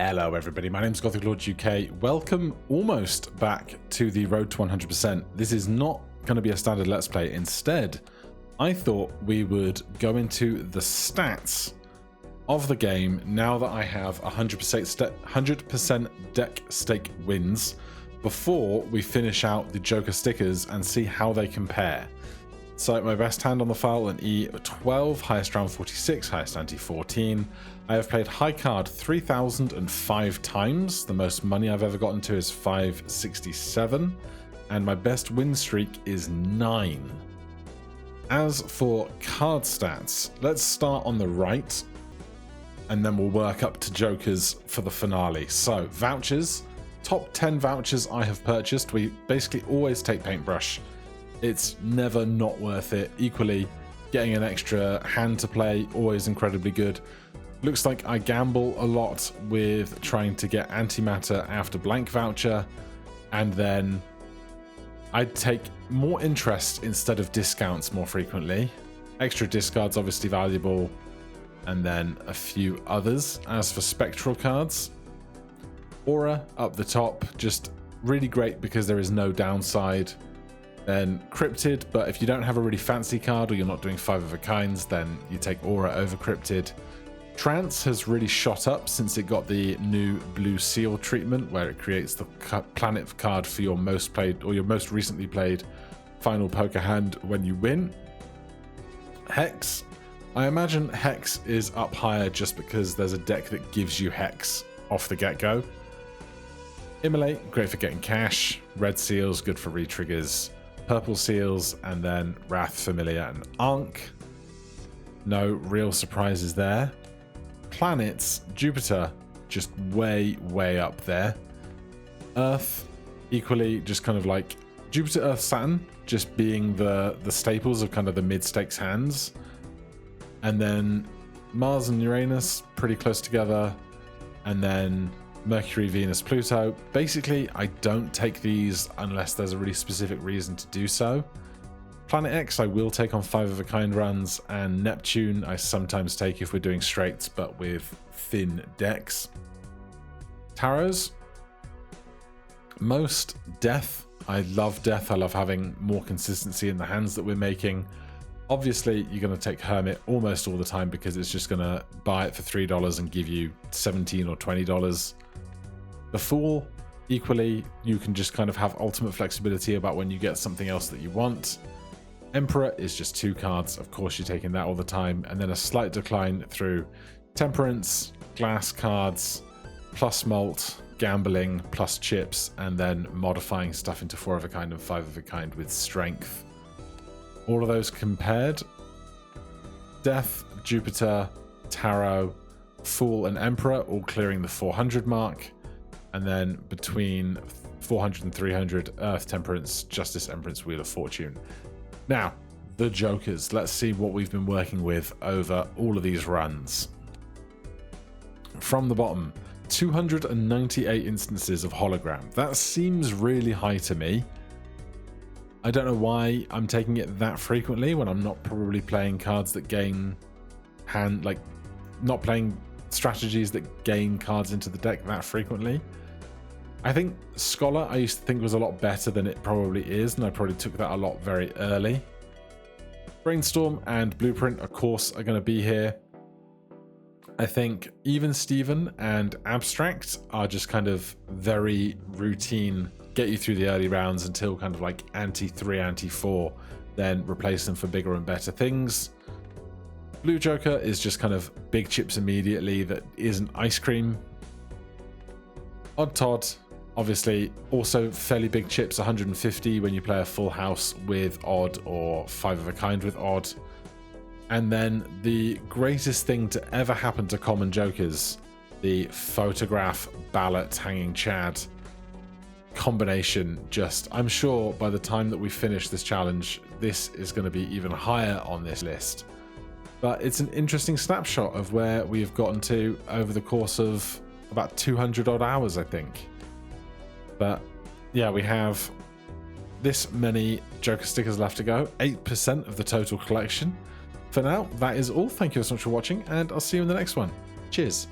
Hello everybody, my name is Gothic Lord UK. Welcome almost back to the Road to 100%. This is not going to be a standard Let's Play. Instead, I thought we would go into the stats of the game now that I have 100% deck stake wins before we finish out the Joker stickers and see how they compare. So my best hand on the file, an E12, highest round 46, highest ante 14. I have played high card 3,005 times. The most money I've ever gotten to is 567. And my best win streak is 9. As for card stats, let's start on the right. And then we'll work up to Jokers for the finale. So vouchers, top 10 vouchers I have purchased. We basically always take paintbrush. It's never not worth it. Equally, getting an extra hand to play, always incredibly good. Looks like I gamble a lot with trying to get antimatter after blank voucher, and then I take more interest instead of discounts more frequently. Extra discards obviously valuable, and then a few others. As for Spectral cards, Aura up the top, just really great because there is no downside. Then Cryptid, but if you don't have a really fancy card or you're not doing 5 of a kinds, then you take Aura over Cryptid. Trance has really shot up since it got the new blue seal treatment, where it creates the planet card for your most played or your most recently played final poker hand when you win. Hex, I imagine Hex is up higher just because there's a deck that gives you Hex off the get-go. Immolate, great for getting cash. Red seals, good for re-triggers. Purple seals, and then Wrath, Familiar, and Ankh. No real surprises there. Planets, Jupiter, just way up there. Earth, equally just kind of like Jupiter, Earth, Saturn, just being the staples of kind of the mid-stakes hands. And then Mars and Uranus, pretty close together. And then Mercury, Venus, Pluto. Basically, I don't take these unless there's a really specific reason to do so. Planet X I will take on 5 of a kind runs, and Neptune I sometimes take if we're doing straights but with thin decks. Tarots, most Death. I love Death. I love having more consistency in the hands that we're making. Obviously, you're going to take Hermit almost all the time because it's just going to buy it for $3 and give you $17 or $20. The Fool, equally, you can just kind of have ultimate flexibility about when you get something else that you want. Emperor is just 2 cards. Of course, you're taking that all the time. And then a slight decline through Temperance, Glass cards, plus Malt, Gambling, plus Chips, and then modifying stuff into 4 of a kind and 5 of a kind with Strength. All of those compared. Death, Jupiter, Tarot, Fool, and Emperor all clearing the 400 mark. And then between 400 and 300, Earth, Temperance, Justice, Empress, Wheel of Fortune. Now, the Jokers. Let's see what we've been working with over all of these runs. From the bottom, 298 instances of hologram. That seems really high to me. I don't know why I'm taking it that frequently when I'm not probably playing cards that gain hand, like not playing strategies that gain cards into the deck that frequently. I think Scholar I used to think was a lot better than it probably is, and I probably took that a lot very early. Brainstorm and Blueprint, of course, are going to be here. I think Even Steven and Abstract are just kind of very routine, get you through the early rounds until kind of like ante 3, ante 4, then replace them for bigger and better things. Blue Joker is just kind of big chips immediately that isn't ice cream. Odd Todd, obviously also fairly big chips, 150 when you play a full house with Odd or 5 of a kind with Odd. And then the greatest thing to ever happen to common Jokers, the Photograph Ballot Hanging Chad combination. Just, I'm sure by the time that we finish this challenge, this is going to be even higher on this list. But it's an interesting snapshot of where we have gotten to over the course of about 200 odd hours, I think. But yeah, we have this many Joker stickers left to go, 8% of the total collection. For now, that is all. Thank you so much for watching, and I'll see you in the next one. Cheers.